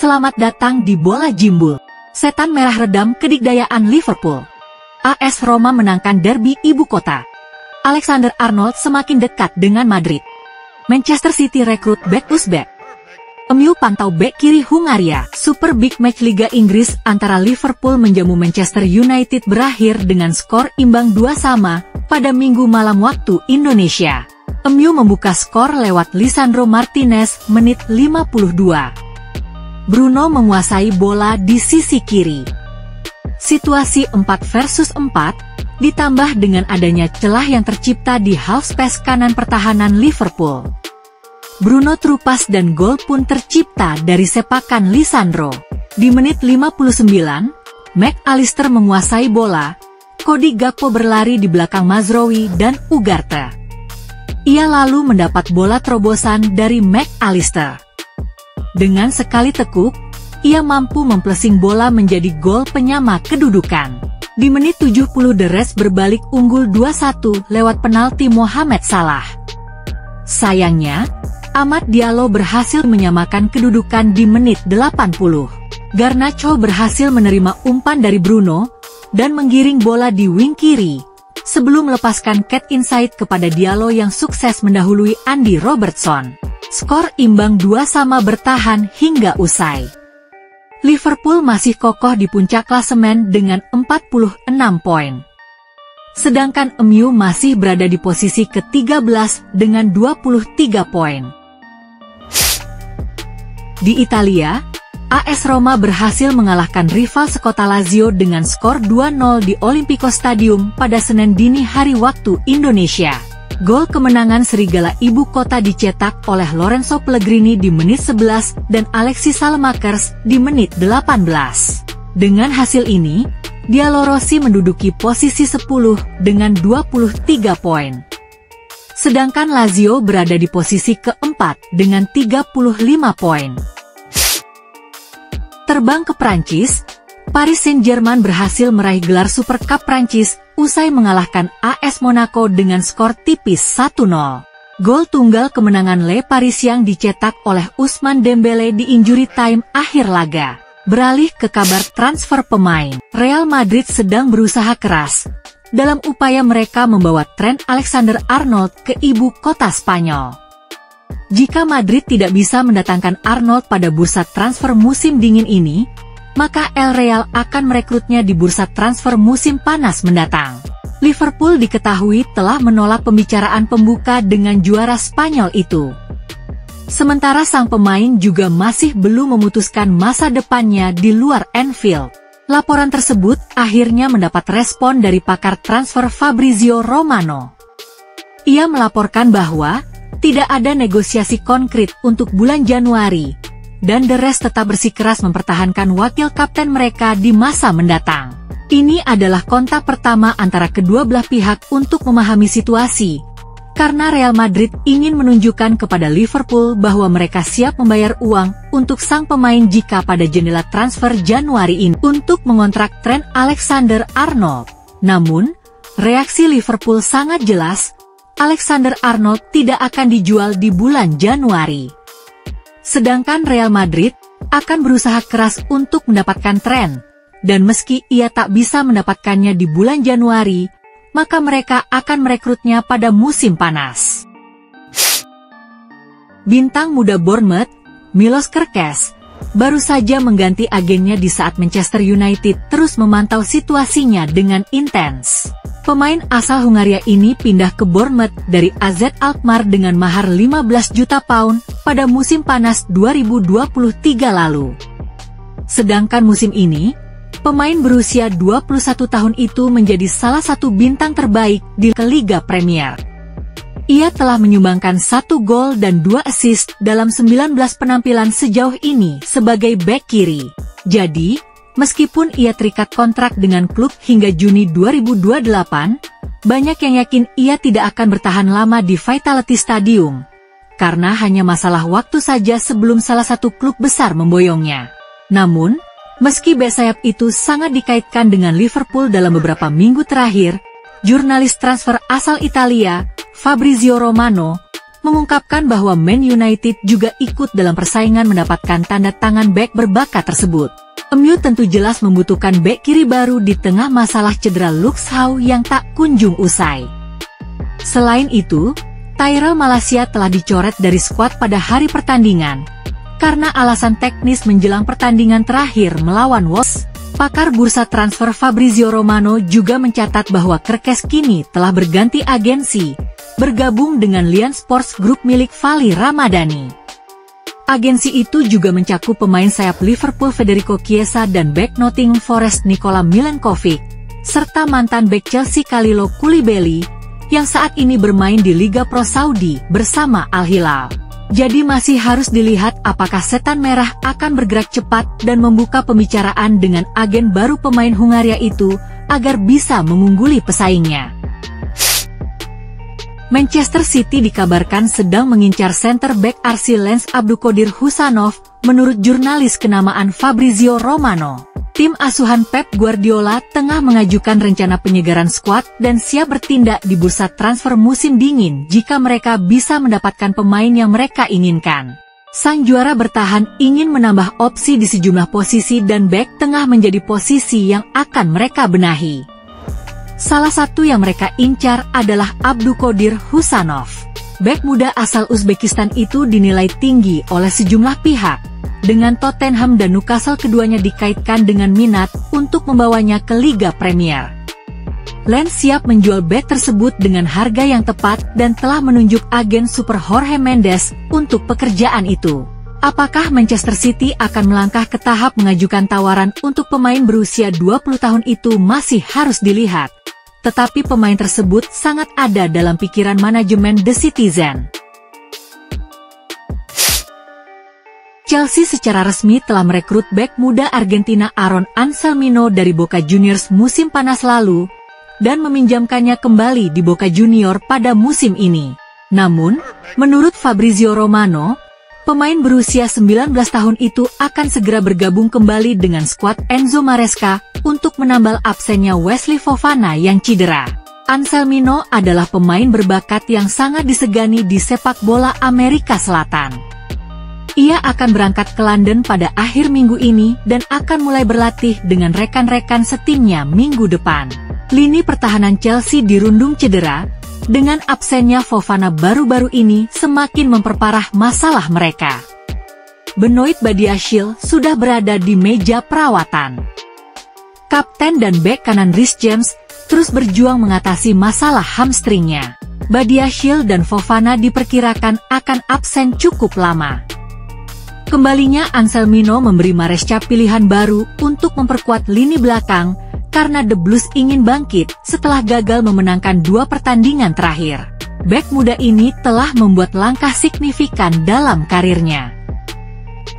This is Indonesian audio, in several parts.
Selamat datang di Bola Jimbul. Setan merah redam kedikdayaan Liverpool. AS Roma menangkan derby ibu kota. Alexander-Arnold semakin dekat dengan Madrid. Manchester City rekrut back Uzbek. MU pantau bek kiri Hungaria. Super Big Match Liga Inggris antara Liverpool menjamu Manchester United berakhir dengan skor imbang 2-2 pada Minggu malam waktu Indonesia. MU membuka skor lewat Lisandro Martinez menit 52. Bruno menguasai bola di sisi kiri. Situasi 4 versus 4, ditambah dengan adanya celah yang tercipta di half space kanan pertahanan Liverpool. Bruno terupas dan gol pun tercipta dari sepakan Lisandro. Di menit 59, McAllister menguasai bola, Cody Gakpo berlari di belakang Mazraoui dan Ugarte. Ia lalu mendapat bola terobosan dari McAllister. Dengan sekali tekuk, ia mampu memplesing bola menjadi gol penyama kedudukan. Di menit 70 The Reds berbalik unggul 2-1 lewat penalti Mohamed Salah. Sayangnya, Amad Diallo berhasil menyamakan kedudukan di menit 80. Garnacho berhasil menerima umpan dari Bruno, dan menggiring bola di wing kiri, sebelum melepaskan cat inside kepada Diallo yang sukses mendahului Andy Robertson. Skor imbang 2-2 bertahan hingga usai. Liverpool masih kokoh di puncak klasemen dengan 46 poin. Sedangkan MU masih berada di posisi ke-13 dengan 23 poin. Di Italia, AS Roma berhasil mengalahkan rival sekota Lazio dengan skor 2-0 di Olimpico Stadium pada Senin dini hari waktu Indonesia. Gol kemenangan Serigala Ibu Kota dicetak oleh Lorenzo Pellegrini di menit 11 dan Alexis Saelemaekers di menit 18. Dengan hasil ini, Diallo Rossi menduduki posisi 10 dengan 23 poin. Sedangkan Lazio berada di posisi keempat dengan 35 poin. Terbang ke Prancis, Paris Saint-Germain berhasil meraih gelar Super Cup Prancis usai mengalahkan AS Monaco dengan skor tipis 1-0. Gol tunggal kemenangan Les Parisiens dicetak oleh Ousmane Dembélé di injury time akhir laga. Beralih ke kabar transfer pemain, Real Madrid sedang berusaha keras dalam upaya mereka membawa Trent Alexander-Arnold ke ibu kota Spanyol. Jika Madrid tidak bisa mendatangkan Arnold pada bursa transfer musim dingin ini, maka El Real akan merekrutnya di bursa transfer musim panas mendatang. Liverpool diketahui telah menolak pembicaraan pembuka dengan juara Spanyol itu. Sementara sang pemain juga masih belum memutuskan masa depannya di luar Anfield. Laporan tersebut akhirnya mendapat respon dari pakar transfer Fabrizio Romano. Ia melaporkan bahwa tidak ada negosiasi konkret untuk bulan Januari, dan The Reds tetap bersikeras mempertahankan wakil kapten mereka di masa mendatang. Ini adalah kontak pertama antara kedua belah pihak untuk memahami situasi, karena Real Madrid ingin menunjukkan kepada Liverpool bahwa mereka siap membayar uang untuk sang pemain jika pada jendela transfer Januari ini untuk mengontrak Trent Alexander-Arnold. Namun, reaksi Liverpool sangat jelas, Alexander-Arnold tidak akan dijual di bulan Januari. Sedangkan Real Madrid akan berusaha keras untuk mendapatkan Trent, dan meski ia tak bisa mendapatkannya di bulan Januari, maka mereka akan merekrutnya pada musim panas. Bintang muda Bournemouth, Milos Kerkez, baru saja mengganti agennya di saat Manchester United terus memantau situasinya dengan intens. Pemain asal Hungaria ini pindah ke Bournemouth dari AZ Alkmaar dengan mahar 15 juta pound pada musim panas 2023 lalu. Sedangkan musim ini, pemain berusia 21 tahun itu menjadi salah satu bintang terbaik di Liga Premier. Ia telah menyumbangkan 1 gol dan 2 assist dalam 19 penampilan sejauh ini sebagai bek kiri. Jadi, meskipun ia terikat kontrak dengan klub hingga Juni 2028, banyak yang yakin ia tidak akan bertahan lama di Vitality Stadium, karena hanya masalah waktu saja sebelum salah satu klub besar memboyongnya. Namun, meski bek sayap itu sangat dikaitkan dengan Liverpool dalam beberapa minggu terakhir, jurnalis transfer asal Italia, Fabrizio Romano, mengungkapkan bahwa Man United juga ikut dalam persaingan mendapatkan tanda tangan bek berbakat tersebut. MU tentu jelas membutuhkan bek kiri baru di tengah masalah cedera Luke Shaw yang tak kunjung usai. Selain itu, Tyrell Malacia telah dicoret dari skuad pada hari pertandingan karena alasan teknis menjelang pertandingan terakhir melawan Wolves. Pakar bursa transfer Fabrizio Romano juga mencatat bahwa Kerkez kini telah berganti agensi, bergabung dengan Lian Sports Group milik Fali Ramadhani. Agensi itu juga mencakup pemain sayap Liverpool Federico Chiesa dan bek Nottingham Forest Nikola Milenkovic, serta mantan bek Chelsea Kalilou Koulibaly, yang saat ini bermain di Liga Pro Saudi bersama Al Hilal. Jadi masih harus dilihat apakah Setan Merah akan bergerak cepat dan membuka pembicaraan dengan agen baru pemain Hungaria itu, agar bisa mengungguli pesaingnya. Manchester City dikabarkan sedang mengincar center back RC Lens Abdulkadir Husanov, menurut jurnalis kenamaan Fabrizio Romano. Tim asuhan Pep Guardiola tengah mengajukan rencana penyegaran skuad dan siap bertindak di bursa transfer musim dingin jika mereka bisa mendapatkan pemain yang mereka inginkan. Sang juara bertahan ingin menambah opsi di sejumlah posisi dan bek tengah menjadi posisi yang akan mereka benahi. Salah satu yang mereka incar adalah Abdulkadir Husanov. Bek muda asal Uzbekistan itu dinilai tinggi oleh sejumlah pihak. Dengan Tottenham dan Newcastle keduanya dikaitkan dengan minat untuk membawanya ke Liga Premier. Lens siap menjual bek tersebut dengan harga yang tepat dan telah menunjuk agen super Jorge Mendes untuk pekerjaan itu. Apakah Manchester City akan melangkah ke tahap mengajukan tawaran untuk pemain berusia 20 tahun itu masih harus dilihat. Tetapi pemain tersebut sangat ada dalam pikiran manajemen The Citizen. Chelsea secara resmi telah merekrut bek muda Argentina Aaron Anselmino dari Boca Juniors musim panas lalu, dan meminjamkannya kembali di Boca Junior pada musim ini. Namun, menurut Fabrizio Romano, pemain berusia 19 tahun itu akan segera bergabung kembali dengan skuad Enzo Maresca untuk menambal absennya Wesley Fofana yang cedera. Anselmino adalah pemain berbakat yang sangat disegani di sepak bola Amerika Selatan. Ia akan berangkat ke London pada akhir minggu ini dan akan mulai berlatih dengan rekan-rekan setimnya minggu depan. Lini pertahanan Chelsea dirundung cedera, dengan absennya Fofana baru-baru ini semakin memperparah masalah mereka. Benoit Badiashile sudah berada di meja perawatan. Kapten dan bek kanan Reece James terus berjuang mengatasi masalah hamstringnya. Badiashile dan Fofana diperkirakan akan absen cukup lama. Kembalinya Anselmino memberi Maresca pilihan baru untuk memperkuat lini belakang, karena The Blues ingin bangkit setelah gagal memenangkan 2 pertandingan terakhir. Bek muda ini telah membuat langkah signifikan dalam karirnya.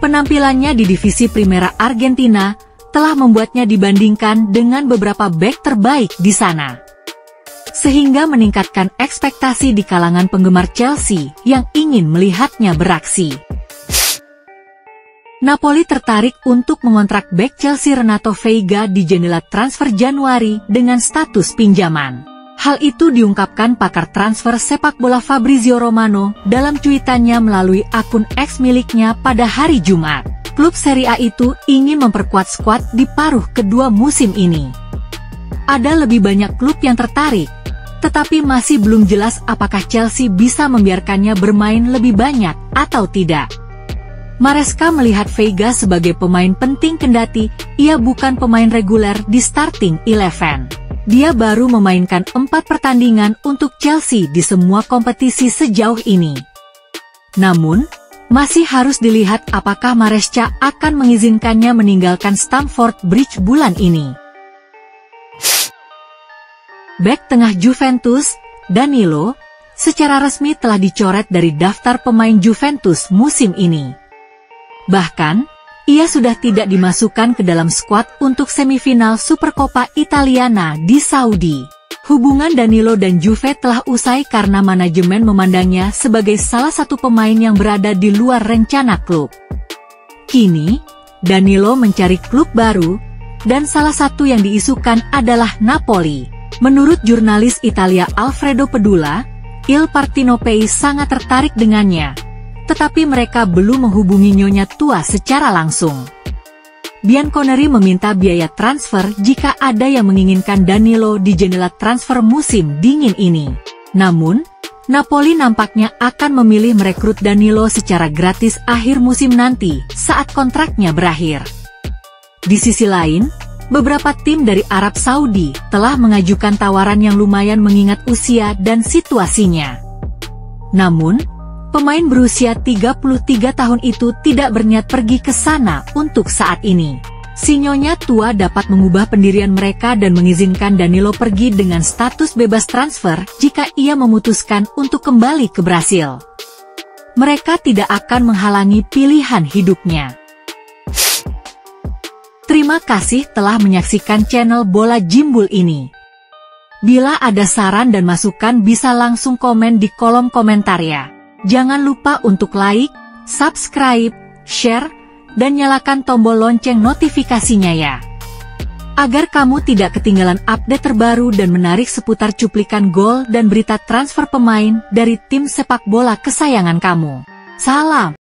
Penampilannya di divisi Primera Argentina telah membuatnya dibandingkan dengan beberapa bek terbaik di sana, sehingga meningkatkan ekspektasi di kalangan penggemar Chelsea yang ingin melihatnya beraksi. Napoli tertarik untuk mengontrak bek Chelsea Renato Veiga di jendela transfer Januari dengan status pinjaman. Hal itu diungkapkan pakar transfer sepak bola Fabrizio Romano dalam cuitannya melalui akun X miliknya pada hari Jumat. Klub Serie A itu ingin memperkuat skuad di paruh kedua musim ini. Ada lebih banyak klub yang tertarik, tetapi masih belum jelas apakah Chelsea bisa membiarkannya bermain lebih banyak atau tidak. Maresca melihat Veiga sebagai pemain penting kendati ia bukan pemain reguler di starting 11. Dia baru memainkan 4 pertandingan untuk Chelsea di semua kompetisi sejauh ini. Namun, masih harus dilihat apakah Maresca akan mengizinkannya meninggalkan Stamford Bridge bulan ini. Bek tengah Juventus, Danilo, secara resmi telah dicoret dari daftar pemain Juventus musim ini. Bahkan, ia sudah tidak dimasukkan ke dalam skuad untuk semifinal Supercoppa Italiana di Saudi. Hubungan Danilo dan Juve telah usai karena manajemen memandangnya sebagai salah satu pemain yang berada di luar rencana klub. Kini, Danilo mencari klub baru, dan salah satu yang diisukan adalah Napoli. Menurut jurnalis Italia Alfredo Pedula, Il Partenopei sangat tertarik dengannya, tetapi mereka belum menghubungi Nyonya Tua secara langsung. Bianconeri meminta biaya transfer jika ada yang menginginkan Danilo di jendela transfer musim dingin ini. Namun, Napoli nampaknya akan memilih merekrut Danilo secara gratis akhir musim nanti saat kontraknya berakhir. Di sisi lain, beberapa tim dari Arab Saudi telah mengajukan tawaran yang lumayan mengingat usia dan situasinya. Namun, pemain berusia 33 tahun itu tidak berniat pergi ke sana untuk saat ini. Si Nyonya Tua dapat mengubah pendirian mereka dan mengizinkan Danilo pergi dengan status bebas transfer jika ia memutuskan untuk kembali ke Brasil. Mereka tidak akan menghalangi pilihan hidupnya. Terima kasih telah menyaksikan channel Bola Jimbul ini. Bila ada saran dan masukan bisa langsung komen di kolom komentar ya. Jangan lupa untuk like, subscribe, share, dan nyalakan tombol lonceng notifikasinya ya. Agar kamu tidak ketinggalan update terbaru dan menarik seputar cuplikan gol dan berita transfer pemain dari tim sepak bola kesayangan kamu. Salam!